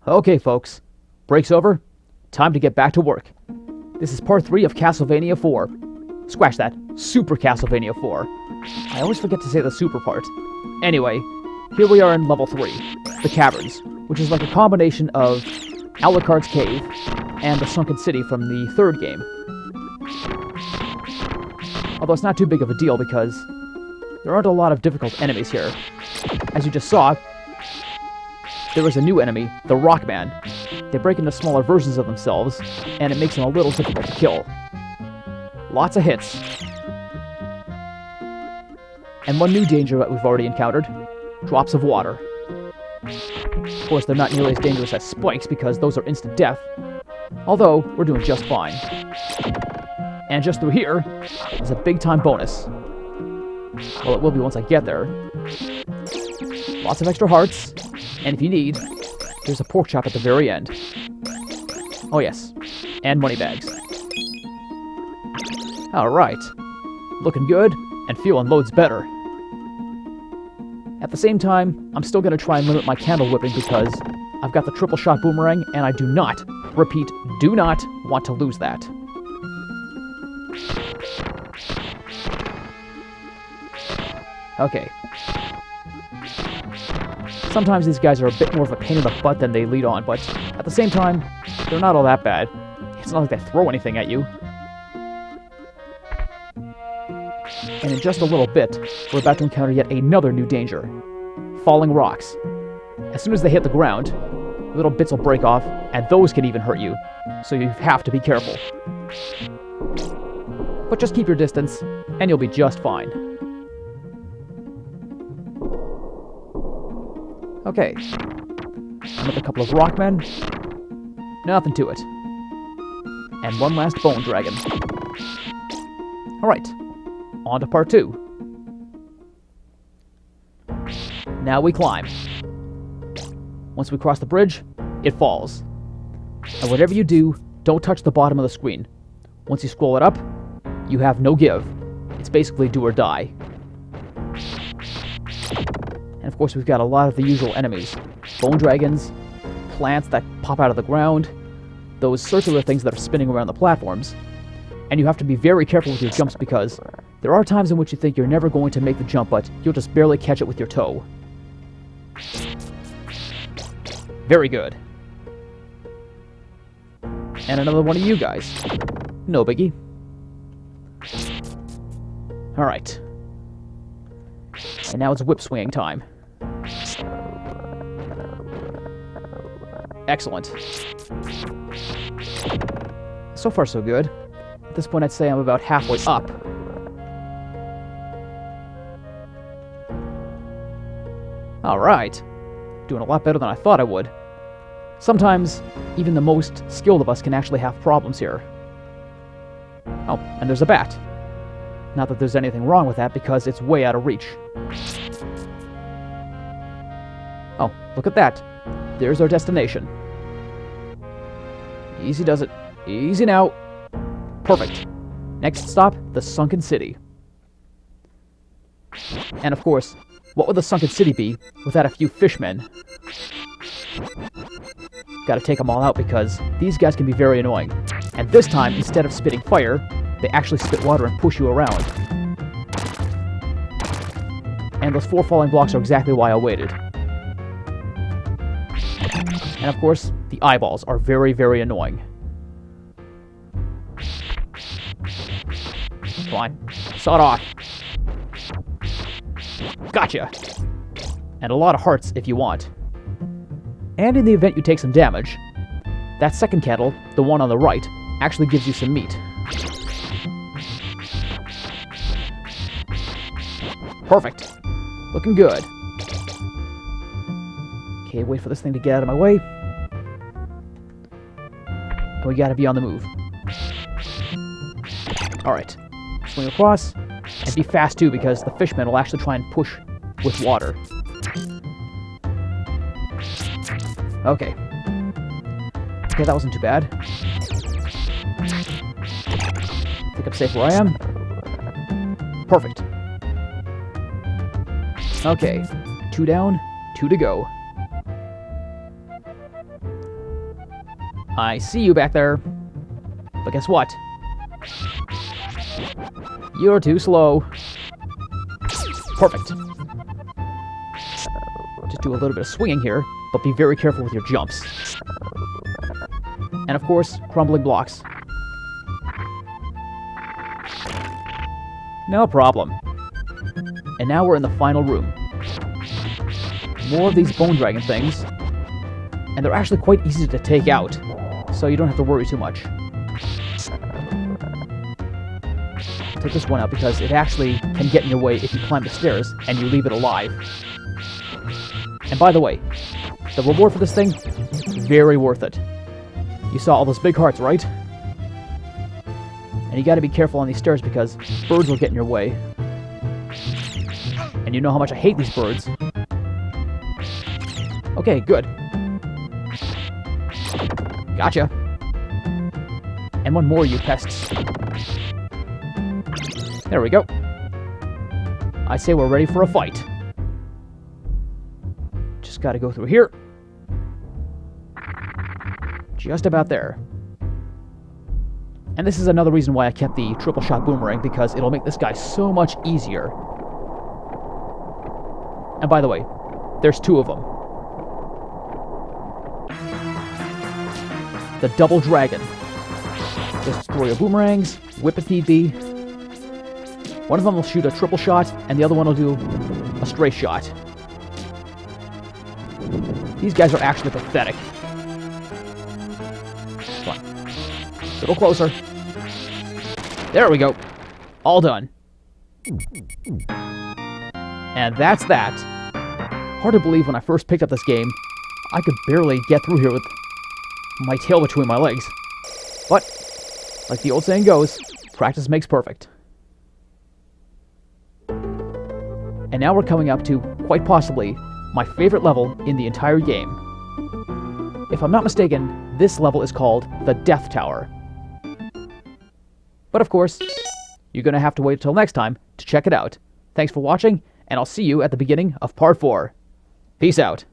Okay, folks. Break's over. Time to get back to work. This is part 3 of Castlevania 4. Scratch that. Super Castlevania 4. I always forget to say the super part. Anyway, here we are in level 3, the Caverns, which is like a combination of Alucard's Cave and the Sunken City from the 3rd game. Although it's not too big of a deal because there aren't a lot of difficult enemies here. As you just saw, there is a new enemy, the Rockman. They break into smaller versions of themselves, and it makes them a little difficult to kill. Lots of hits. And one new danger that we've already encountered, drops of water. Of course, they're not nearly as dangerous as spikes because those are instant death, although we're doing just fine. And just through here is a big-time bonus. Well, it will be once I get there. Lots of extra hearts, and if you need, there's a pork chop at the very end. Oh yes, and money bags. Alright, looking good, and feeling loads better. At the same time, I'm still going to try and limit my candle whipping because I've got the triple shot boomerang, and I do not, repeat, do not want to lose that. Okay. Sometimes these guys are a bit more of a pain in the butt than they lead on, but at the same time, they're not all that bad. It's not like they throw anything at you. And in just a little bit, we're about to encounter yet another new danger. Falling rocks. As soon as they hit the ground, little bits will break off, and those can even hurt you, so you have to be careful. But just keep your distance, and you'll be just fine. Okay. Another couple of rockmen. Nothing to it. And one last bone dragon. Alright. On to part 2. Now we climb. Once we cross the bridge, it falls. And whatever you do, don't touch the bottom of the screen. Once you scroll it up, you have no give. It's basically do or die. And of course we've got a lot of the usual enemies. Bone dragons, plants that pop out of the ground, those circular things that are spinning around the platforms. And you have to be very careful with your jumps because there are times in which you think you're never going to make the jump, but you'll just barely catch it with your toe. Very good. And another one of you guys. No biggie. Alright. And now it's whip swinging time. Excellent. So far so good. At this point I'd say I'm about halfway up. Alright. Doing a lot better than I thought I would. Sometimes, even the most skilled of us can actually have problems here. Oh, and there's a bat. Not that there's anything wrong with that, because it's way out of reach. Oh, look at that. There's our destination. Easy does it. Easy now. Perfect. Next stop, the Sunken City. And of course, what would the Sunken City be without a few fishmen? Gotta take them all out because these guys can be very annoying. And this time, instead of spitting fire, they actually spit water and push you around. And those 4 falling blocks are exactly why I waited. And of course, the eyeballs are very, very annoying. Come on, saw it off. Gotcha! And a lot of hearts if you want. And in the event you take some damage, that second candle, the one on the right, actually gives you some meat. Perfect. Looking good. Okay, wait for this thing to get out of my way. But we gotta be on the move. Alright. Swing across. And be fast too, because the fishmen will actually try and push with water. Okay. Okay, that wasn't too bad. Think I'm safe where I am. Perfect. Okay. 2 down, 2 to go. I see you back there. But guess what? You're too slow. Perfect. Just do a little bit of swinging here, but be very careful with your jumps. And of course, crumbling blocks. No problem. And now we're in the final room. More of these bone dragon things. And they're actually quite easy to take out, so you don't have to worry too much. Take this one out because it actually can get in your way if you climb the stairs and you leave it alive. And by the way, the reward for this thing, very worth it. You saw all those big hearts, right? And you gotta be careful on these stairs because birds will get in your way. And you know how much I hate these birds. Okay, good. Gotcha. And one more, you pests. There we go. I say we're ready for a fight. Just gotta go through here. Just about there. And this is another reason why I kept the triple shot boomerang, because it'll make this guy so much easier. And by the way, there's two of them. The double dragon. Just throw your boomerangs, whip if need be. One of them will shoot a triple shot, and the other one will do a straight shot. These guys are actually pathetic. Come on. A little closer. There we go. All done. And that's that. Hard to believe when I first picked up this game, I could barely get through here with my tail between my legs. But, like the old saying goes, practice makes perfect. And now we're coming up to, quite possibly, my favorite level in the entire game. If I'm not mistaken, this level is called the Death Tower. But of course, you're going to have to wait until next time to check it out. Thanks for watching, and I'll see you at the beginning of Part 4. Peace out.